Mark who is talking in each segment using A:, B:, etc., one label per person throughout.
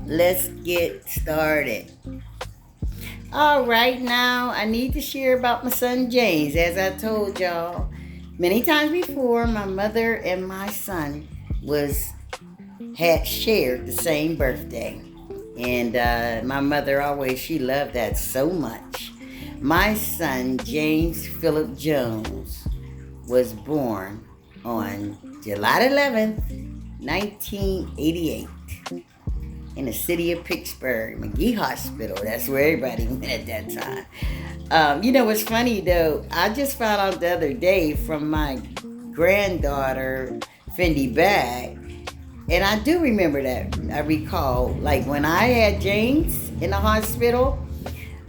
A: let's get started. All right, now I need to share about my son James. As I told y'all many times before, my mother and my son was had shared the same birthday, and my mother always she loved that so much. My son James Philip Jones was born on July 11th, 1988 in the city of Pittsburgh, McGee Hospital. That's where everybody went at that time. You know what's funny though? I just found out the other day from my granddaughter, Fendi Bag, and I do remember that. I recall, like when I had James in the hospital,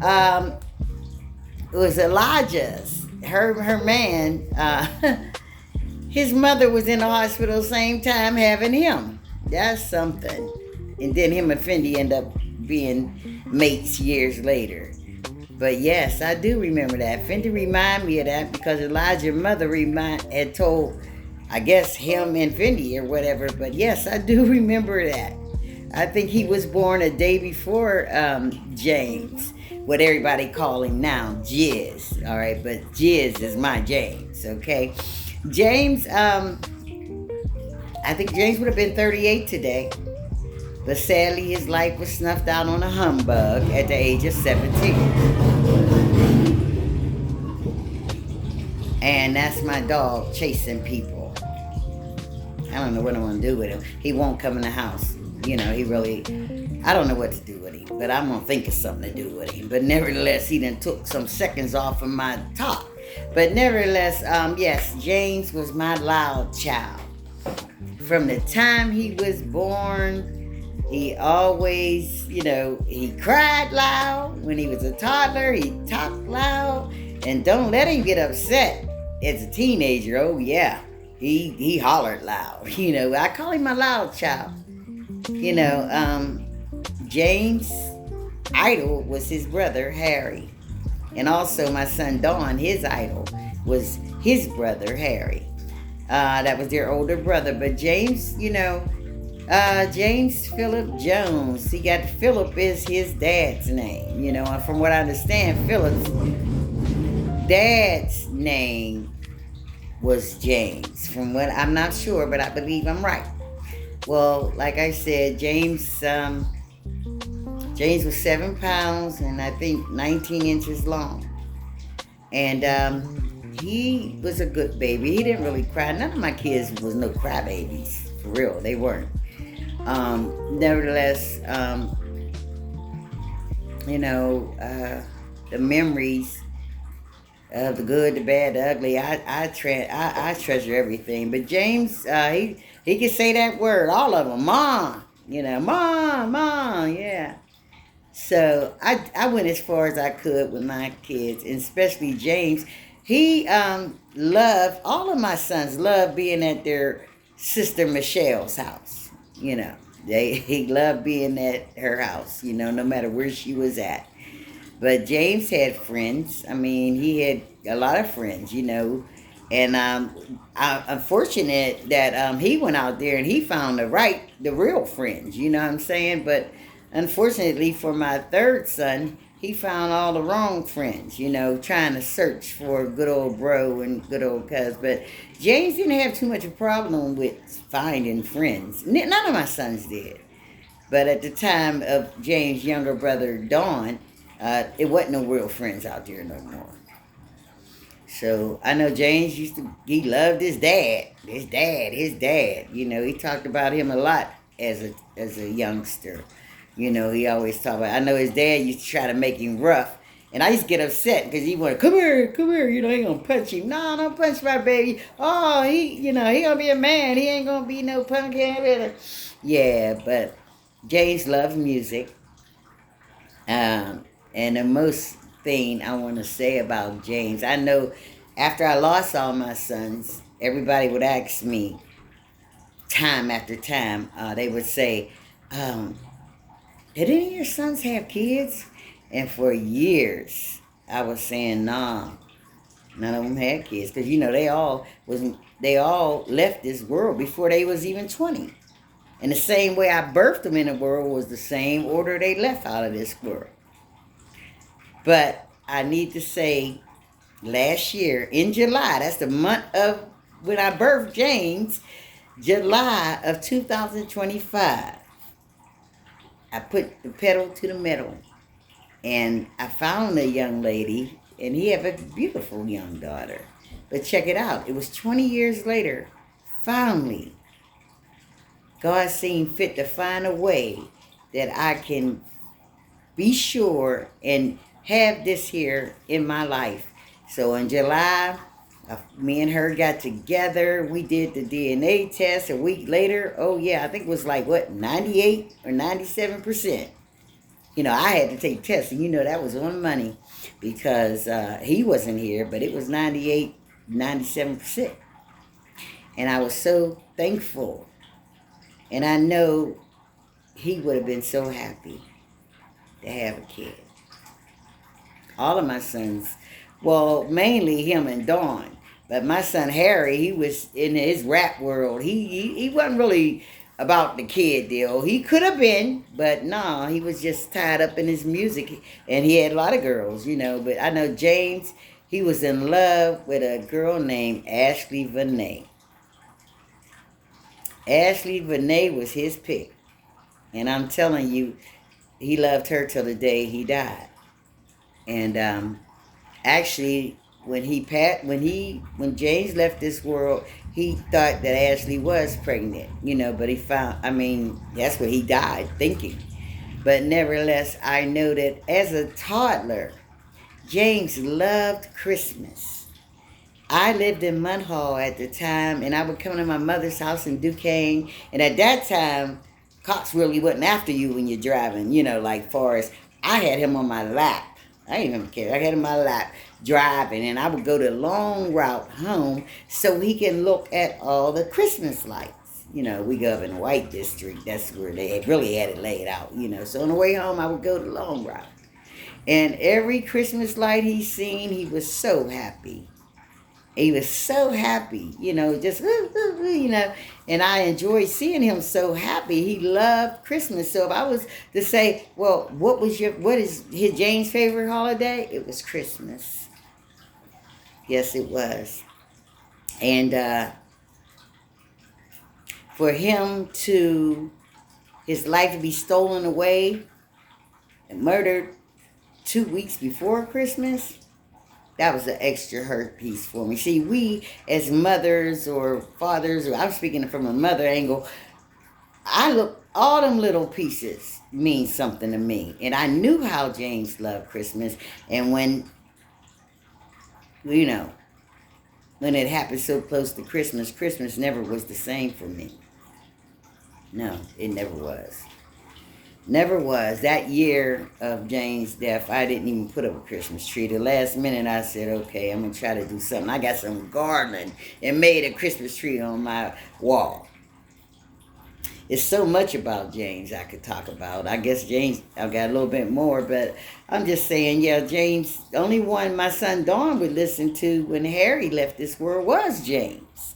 A: um, it was Elijah's, her man. His mother was in the hospital same time having him. That's something. And then him and Fendi end up being mates years later. But yes, I do remember that. Fendi reminded me of that because Elijah's mother had told, I guess, him and Fendi or whatever. But yes, I do remember that. I think he was born a day before James, what everybody call him now, Jizz. All right, but Jizz is my James, okay? James, I think James would have been 38 today. But sadly, his life was snuffed out on a humbug at the age of 17. And that's my dog chasing people. I don't know what I'm going to do with him. He won't come in the house. You know, I don't know what to do with him. But I'm going to think of something to do with him. But nevertheless, he done took some seconds off of my talk. But nevertheless, yes, James was my loud child. From the time he was born, he always, he cried loud. When he was a toddler, he talked loud. And don't let him get upset as a teenager. Oh, yeah. He hollered loud. I call him my loud child. James' idol was his brother, Harry. And also my son, Don, his idol was his brother, Harry. That was their older brother. But James, James Philip Jones. He got Philip is his dad's name, and from what I understand, Philip's dad's name was James. From what I'm not sure, but I believe I'm right. Well, like I said, James was 7 pounds and I think 19 inches long. And he was a good baby. He didn't really cry. None of my kids was no crybabies. For real, they weren't. Nevertheless, the memories of the good, the bad, the ugly, I treasure everything. But James, he could say that word, all of them, mom, mom, yeah. So I went as far as I could with my kids, and especially James. He loved, all of my sons loved being at their sister Michelle's house. He loved being at her house, no matter where she was at. But James had friends. I mean, he had a lot of friends, and I'm fortunate that he went out there and he found the real friends, you know what I'm saying? But unfortunately for my third son, he found all the wrong friends, trying to search for good old bro and good old cuz. But James didn't have too much of a problem with finding friends. None of my sons did. But at the time of James' younger brother, Don, it wasn't no real friends out there no more. So I know James he loved his dad. His dad. He talked about him a lot as a youngster. He always talked about, I know his dad used to try to make him rough. And I used to get upset because he wanted, come here, he gonna punch him. No, don't punch my baby. Oh, he gonna be a man. He ain't gonna be no punk head. Yeah, but James loves music. And the most thing I want to say about James, I know after I lost all my sons, everybody would ask me time after time, they would say, did any of your sons have kids? And for years, I was saying, nah, none of them had kids. Because, they all left this world before they was even 20. And the same way I birthed them in the world was the same order they left out of this world. But I need to say, last year in July, that's the month of when I birthed James, July of 2025, I put the pedal to the metal. And I found a young lady, and he have a beautiful young daughter. But check it out. It was 20 years later, finally, God seemed fit to find a way that I can be sure and have this here in my life. So in July, me and her got together. We did the DNA test. A week later, oh yeah, I think it was like, what, 98 or 97%. You know, I had to take tests, and you know that was on money because he wasn't here, but it was 98, 97%. And I was so thankful. And I know he would have been so happy to have a kid. All of my sons, well, mainly him and Dawn. But my son Harry, he was in his rap world. He wasn't really about the kid deal. He could have been, but no, he was just tied up in his music. And he had a lot of girls, you know. But I know James, he was in love with a girl named Ashley Vinay. Ashley Vinay was his pick. And I'm telling you, he loved her till the day he died. And actually, when James left this world, he thought that Ashley was pregnant, you know, but he found, I mean, that's what he died thinking. But nevertheless, I know that as a toddler, James loved Christmas. I lived in Munhall at the time, and I would come to my mother's house in Duquesne, and at that time, cops really wasn't after you when you're driving, you know, like Forrest. I had him on my lap. I didn't even care. I had him on my lap driving, and I would go the long route home so he can look at all the Christmas lights. You know, we go up in the White District. That's where they really had it laid out, you know. So on the way home, I would go the long route. And every Christmas light he seen, he was so happy. He was so happy, you know, just, you know, and I enjoyed seeing him so happy. He loved Christmas. So if I was to say, well, what is his James' favorite holiday? It was Christmas. Yes, it was. And for him his life to be stolen away and murdered 2 weeks before Christmas, that was an extra hurt piece for me. See, we as mothers or fathers, or I'm speaking from a mother angle, all them little pieces mean something to me. And I knew how James loved Christmas. And when, you know, when it happened so close to Christmas, Christmas never was the same for me. No, it never was. Never was. That year of Jane's death, I didn't even put up a Christmas tree. The last minute, I said, okay, I'm going to try to do something. I got some garland and made a Christmas tree on my wall. It's so much about James I could talk about. I guess James, I've got a little bit more, but I'm just saying, yeah, James, the only one my son Dawn would listen to when Harry left this world was James.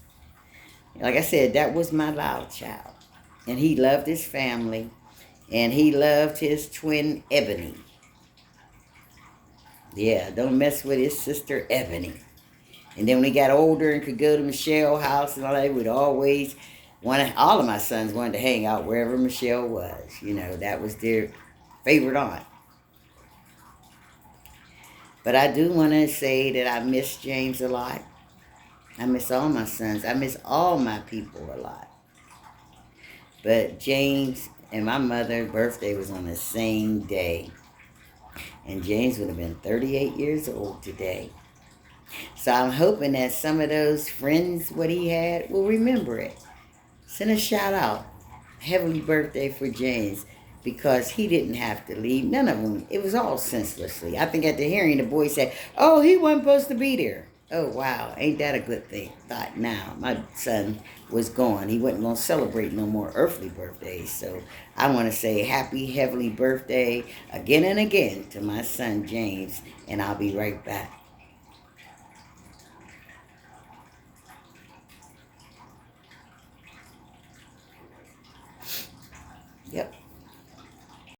A: Like I said, that was my loud child. And he loved his family. And he loved his twin, Ebony. Yeah, don't mess with his sister, Ebony. And then when he got older and could go to Michelle's house and all that, they would always, all of my sons wanted to hang out wherever Michelle was. You know, that was their favorite aunt. But I do want to say that I miss James a lot. I miss all my sons. I miss all my people a lot. But James and my mother's birthday was on the same day. And James would have been 38 years old today. So I'm hoping that some of those friends, what he had, will remember it. Send a shout out. Heavenly birthday for James. Because he didn't have to leave. None of them. It was all senselessly. I think at the hearing, the boy said, oh, he wasn't supposed to be there. Oh, wow. Ain't that a good thought now? My son was gone. He wasn't going to celebrate no more earthly birthdays. So I want to say happy heavenly birthday again and again to my son, James. And I'll be right back.